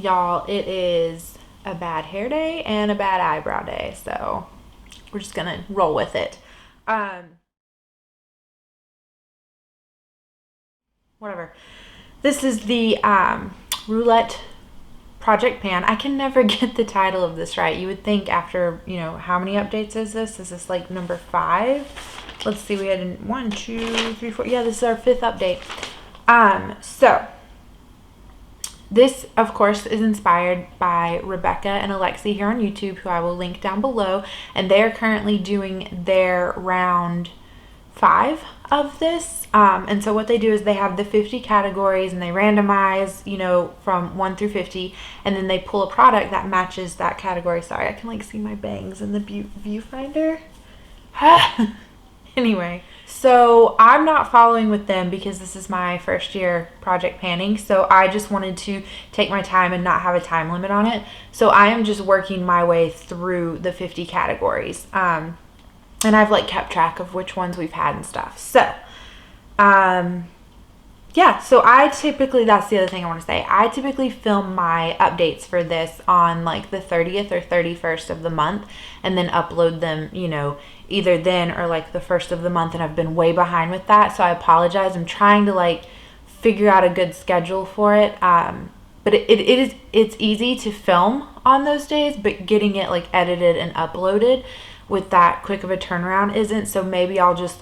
y'all, it is a bad hair day and a bad eyebrow day, so we're just gonna roll with it. Whatever. This is the Roulette Project Pan. I can never get the title of this right. You would think after, how many updates is this? Is this like number 5? Let's see, we had 1, 2, 3, 4. Yeah, this is our 5th update. So this, of course, is inspired by Rebecca and Alexi here on YouTube, who I will link down below. And they are currently doing their round 5 of this. And so what they do is they have the 50 categories and they randomize, from 1 through 50. And then they pull a product that matches that category. Sorry, I can see my bangs in the viewfinder. Anyway, so I'm not following with them because this is my first year project panning. So I just wanted to take my time and not have a time limit on it. So I am just working my way through the 50 categories. And I've kept track of which ones we've had and stuff. So, yeah, so I typically, that's the other thing I want to say. I typically film my updates for this on the 30th or 31st of the month and then upload them, either then or the 1st of the month. And I've been way behind with that. So I apologize. I'm trying to figure out a good schedule for it. But it's easy to film on those days, but getting it edited and uploaded with that quick of a turnaround isn't. So maybe I'll just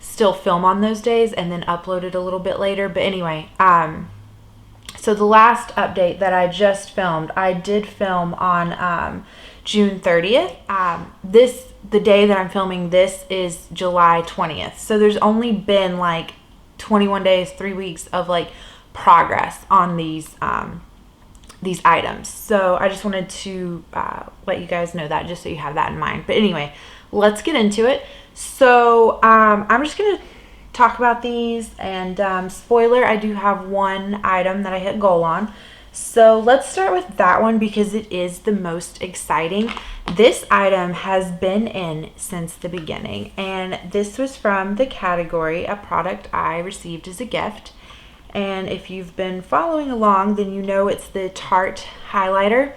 still film on those days and then upload it a little bit later. But anyway, so the last update that I just filmed, I did film on June 30th. The day that I'm filming this is July 20th. So there's only been 21 days, 3 weeks of progress on these items. So I just wanted to let you guys know that, just so you have that in mind. But anyway, let's get into it. So I'm just going to talk about these, and spoiler, I do have one item that I hit goal on. So let's start with that one because it is the most exciting. This item has been in since the beginning, and this was from the category, a product I received as a gift. And if you've been following along, then you know it's the Tarte highlighter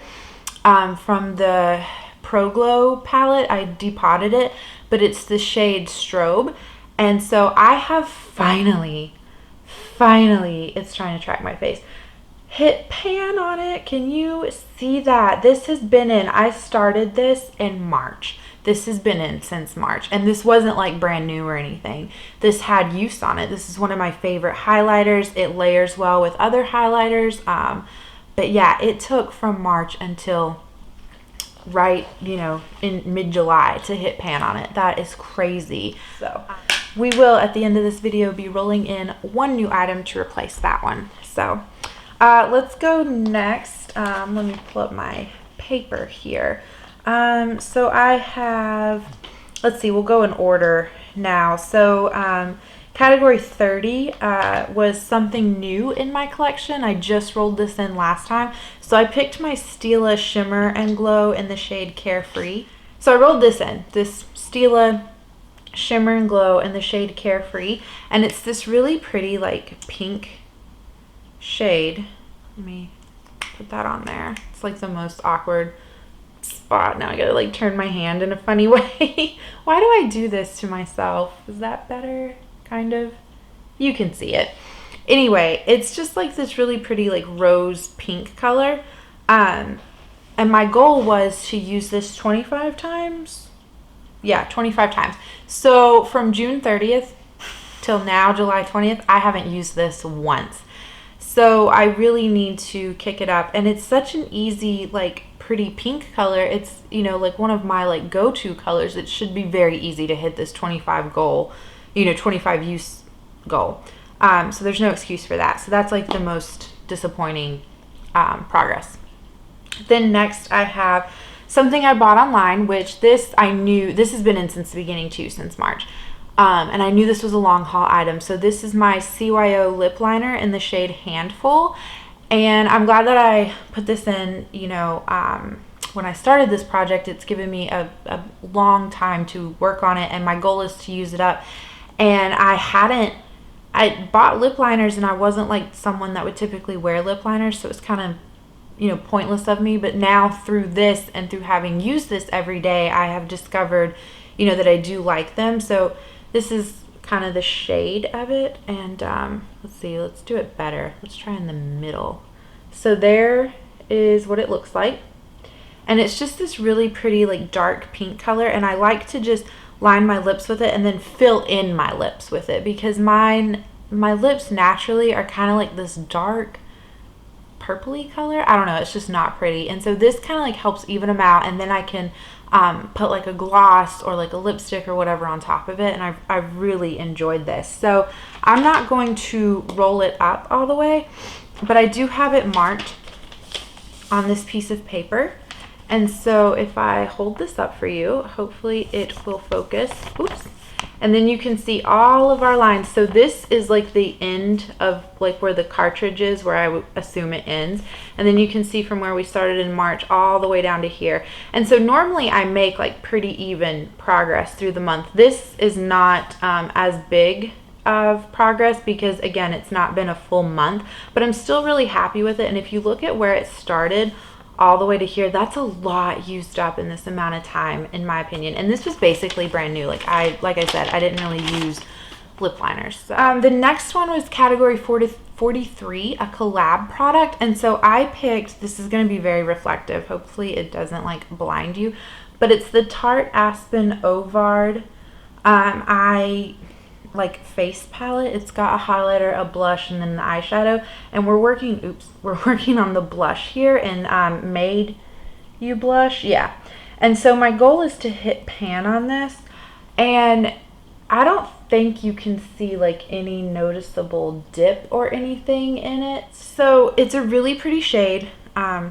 from the Pro Glow palette. I depotted it, but it's the shade Strobe. And so I have finally, it's trying to track my face, hit pan on it. Can you see that? This has been in, I started this in March. This has been in since March, and this wasn't brand new or anything. This had use on it. This is one of my favorite highlighters. It layers well with other highlighters. But yeah, it took from March until right, in mid-July to hit pan on it. That is crazy. So we will, at the end of this video, be rolling in one new item to replace that one. So let's go next. Let me pull up my paper here. So I have, let's see, we'll go in order now. So, category 30, was something new in my collection. I just rolled this in last time. So I picked my Stila Shimmer and Glow in the shade Carefree. So I rolled this in, this Stila Shimmer and Glow in the shade Carefree. And it's this really pretty, pink shade. Let me put that on there. It's the most awkward spot. Now I gotta turn my hand in a funny way. Why do I do this to myself? Is that better? Kind of. You can see it. Anyway, it's just this really pretty rose pink color. And my goal was to use this 25 times. Yeah, 25 times. So from June 30th till now, July 20th, I haven't used this once. So I really need to kick it up. And it's such an easy, pretty pink color. It's, one of my go-to colors. It should be very easy to hit this 25 goal, 25 use goal. So there's no excuse for that. So that's the most disappointing progress. Then next I have something I bought online, which I knew this has been in since the beginning too, since March. And I knew this was a long haul item. So this is my CYO lip liner in the shade Handful. And I'm glad that I put this in, when I started this project. It's given me a long time to work on it, and my goal is to use it up. And I bought lip liners, and I wasn't someone that would typically wear lip liners, so it's kind of, pointless of me. But now through this and through having used this every day, I have discovered, that I do like them. So this is kind of the shade of it. And let's see, let's do it better. Let's try in the middle. So there is what it looks like. And it's just this really pretty like dark pink color. And I like to just line my lips with it and then fill in my lips with it, because my lips naturally are kind of like this dark purpley color. I don't know, it's just not pretty. And so this kind of like helps even them out, and then I can put like a gloss or like a lipstick or whatever on top of it. And I've really enjoyed this. So I'm not going to roll it up all the way, but I do have it marked on this piece of paper. And so if I hold this up for you, hopefully it will focus. Oops. And then you can see all of our lines. So this is like the end of like where the cartridge is, where I would assume it ends. And then you can see from where we started in March all the way down to here. And so normally I make like pretty even progress through the month. This is not as big of progress because again, it's not been a full month, but I'm still really happy with it. And if you look at where it started all the way to here, that's a lot used up in this amount of time, in my opinion. And this was basically brand new. Like I said, I didn't really use lip liners. So. The next one was category 43, a collab product. And so I picked, this is going to be very reflective. Hopefully it doesn't like blind you, but it's the Tarte Aspen Ovard like face palette. It's got a highlighter, a blush, and then the eyeshadow. And we're working on the blush here in Made You Blush. Yeah. And so my goal is to hit pan on this. And I don't think you can see like any noticeable dip or anything in it. So it's a really pretty shade. I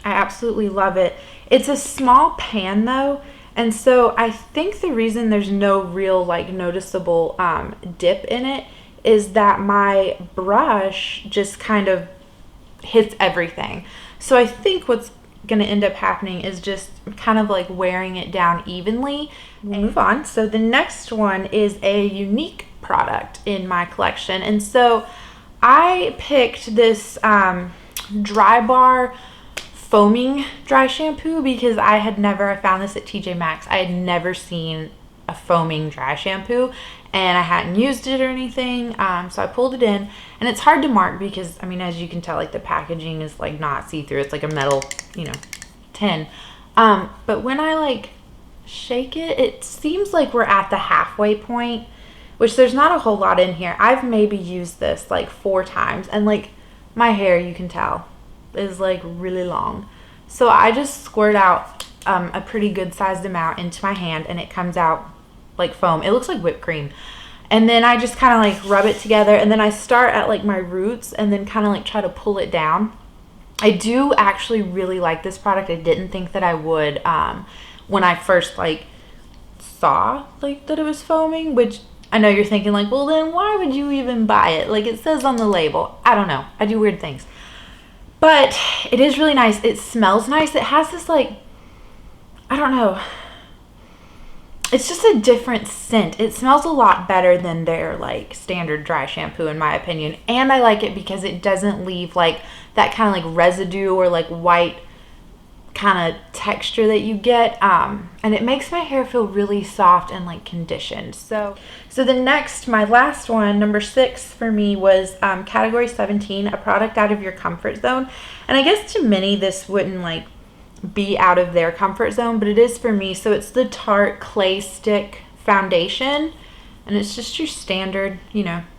absolutely love it. It's a small pan though. And so I think the reason there's no real like noticeable dip in it is that my brush just kind of hits everything. So I think what's going to end up happening is just kind of like wearing it down evenly. We'll move on. So the next one is a unique product in my collection. And so I picked this Drybar foaming dry shampoo because I found this at TJ Maxx. I had never seen a foaming dry shampoo and I hadn't used it or anything. So I pulled it in, and it's hard to mark because, I mean, as you can tell, like the packaging is like not see-through. It's like a metal, tin. But when I like shake it, it seems like we're at the halfway point, which there's not a whole lot in here. I've maybe used this like 4 times, and like my hair, you can tell, is like really long. So I just squirt out a pretty good sized amount into my hand, and it comes out like foam. It looks like whipped cream. And then I just kind of like rub it together, and then I start at like my roots and then kind of like try to pull it down. I do actually really like this product. I didn't think that I would when I first like saw like that it was foaming, which I know you're thinking like, well then why would you even buy it? Like it says on the label. I don't know. I do weird things. But it is really nice. It smells nice. It has this like, I don't know. It's just a different scent. It smells a lot better than their like standard dry shampoo, in my opinion. And I like it because it doesn't leave like that kind of like residue or like white kind of texture that you get. And it makes my hair feel really soft and like conditioned. So my last one, number 6 for me, was category 17, a product out of your comfort zone. And I guess to many this wouldn't like be out of their comfort zone, but it is for me. So it's the Tarte Clay Stick Foundation, and it's just your standard,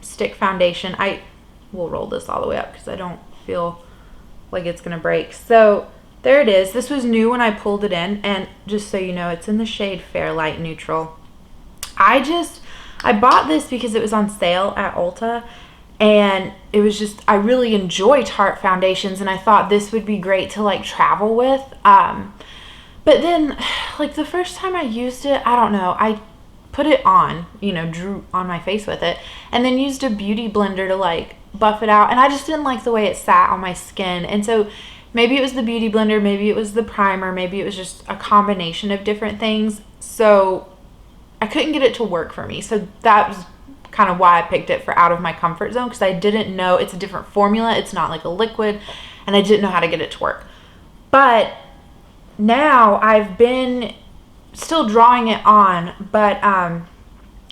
stick foundation. I will roll this all the way up because I don't feel like it's gonna break. So there it is. This was new when I pulled it in, and just so you know, it's in the shade Fair Light Neutral. I bought this because it was on sale at Ulta, and it was just, I really enjoy Tarte foundations, and I thought this would be great to like travel with. But then like the first time I used it, I don't know, I put it on, drew on my face with it, and then used a beauty blender to like buff it out, and I just didn't like the way it sat on my skin. And so maybe it was the beauty blender, maybe it was the primer, maybe it was just a combination of different things. So I couldn't get it to work for me. So that was kind of why I picked it for out of my comfort zone, because I didn't know it's a different formula. It's not like a liquid. and I didn't know how to get it to work. But now I've been still drawing it on, but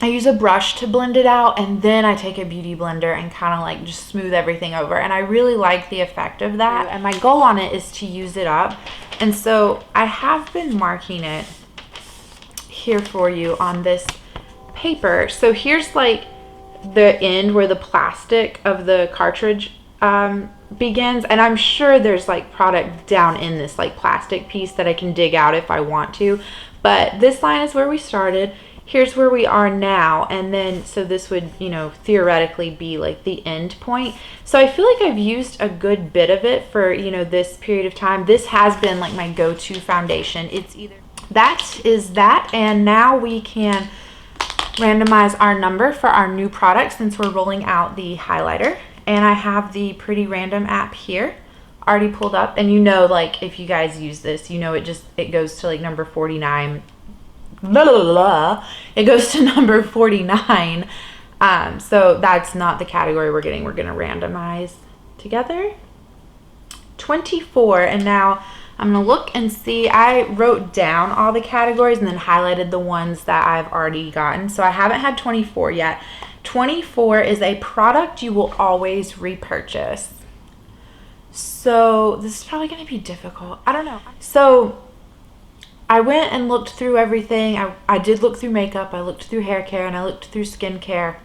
I use a brush to blend it out, and then I take a beauty blender and kind of like just smooth everything over. And I really like the effect of that. And my goal on it is to use it up. And so I have been marking it here for you on this paper. So here's like the end where the plastic of the cartridge begins, and I'm sure there's like product down in this like plastic piece that I can dig out if I want to, but this line is where we started. Here's where we are now, and then so this would, you know, theoretically be like the end point. So I feel like I've used a good bit of it for, you know, this period of time. This has been like my go-to foundation. It's either that is that, and now we can randomize our number for our new product since we're rolling out the highlighter. And I have the Pretty Random app here already pulled up, and you know, like if you guys use this, you know, it goes to like number 49. Blah, blah, blah. It goes to number 49. So that's not the category we're getting. We're going to randomize together. 24. And now I'm going to look and see. I wrote down all the categories and then highlighted the ones that I've already gotten. So I haven't had 24 yet. 24 is a product you will always repurchase. So this is probably going to be difficult. I don't know. So I went and looked through everything. I did look through makeup, I looked through hair care, and I looked through skincare.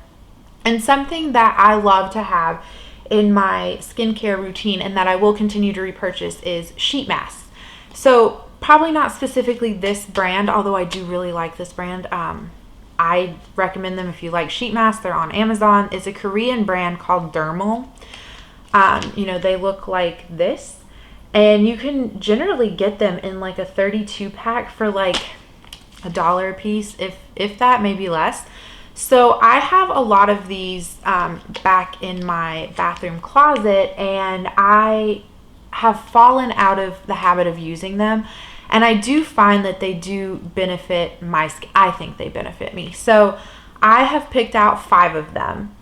And something that I love to have in my skincare routine and that I will continue to repurchase is sheet masks. So probably not specifically this brand, although I do really like this brand. I recommend them if you like sheet masks. They're on Amazon. It's a Korean brand called Dermal. You know, they look like this. And you can generally get them in like a 32 pack for like $1 a piece, if that, maybe less. So I have a lot of these back in my bathroom closet, and I have fallen out of the habit of using them. And I do find that they do benefit my skin. I think they benefit me. So I have picked out 5 of them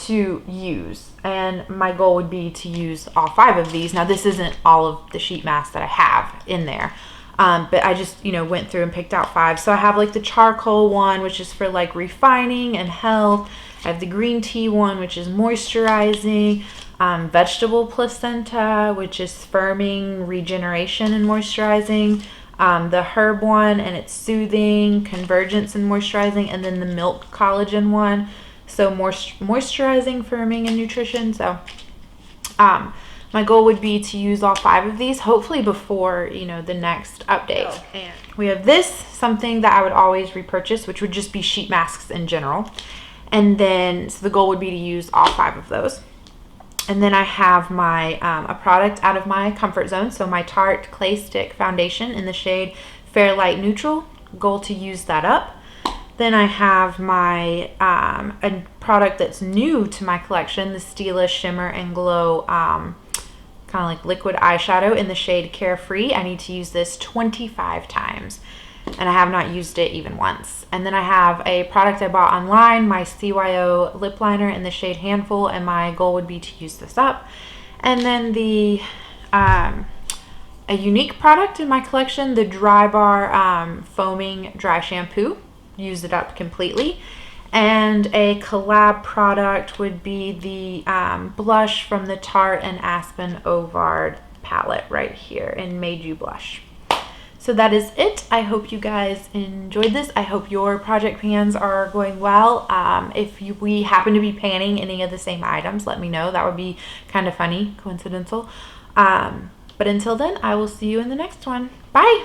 to use, and my goal would be to use all 5 of these. Now this isn't all of the sheet masks that I have in there, but I just, you know, went through and picked out 5. So I have like the charcoal one, which is for like refining and health. I have the green tea one, which is moisturizing. Vegetable placenta, which is firming, regeneration, and moisturizing. The herb one, and it's soothing, convergence, and moisturizing. And then the milk collagen one, so moisturizing, firming, and nutrition. So my goal would be to use all 5 of these, hopefully before, you know, the next update. And we have this, something that I would always repurchase, which would just be sheet masks in general. And then so the goal would be to use all 5 of those. And then I have my a product out of my comfort zone, so my Tarte Clay Stick Foundation in the shade Fair Light Neutral. Goal to use that up. Then I have my a product that's new to my collection, the Stila Shimmer and Glow kind of like liquid eyeshadow in the shade Carefree. I need to use this 25 times, and I have not used it even once. And then I have a product I bought online, my CYO lip liner in the shade Handful, and my goal would be to use this up. And then the a unique product in my collection, the Drybar foaming dry shampoo. Use it up completely. And a collab product would be the blush from the Tarte and Aspen Ovard palette right here in Made You Blush. So that is it. I hope you guys enjoyed this. I hope your project pans are going well. If we happen to be panning any of the same items, let me know. That would be kind of funny, coincidental. But until then, I will see you in the next one. Bye.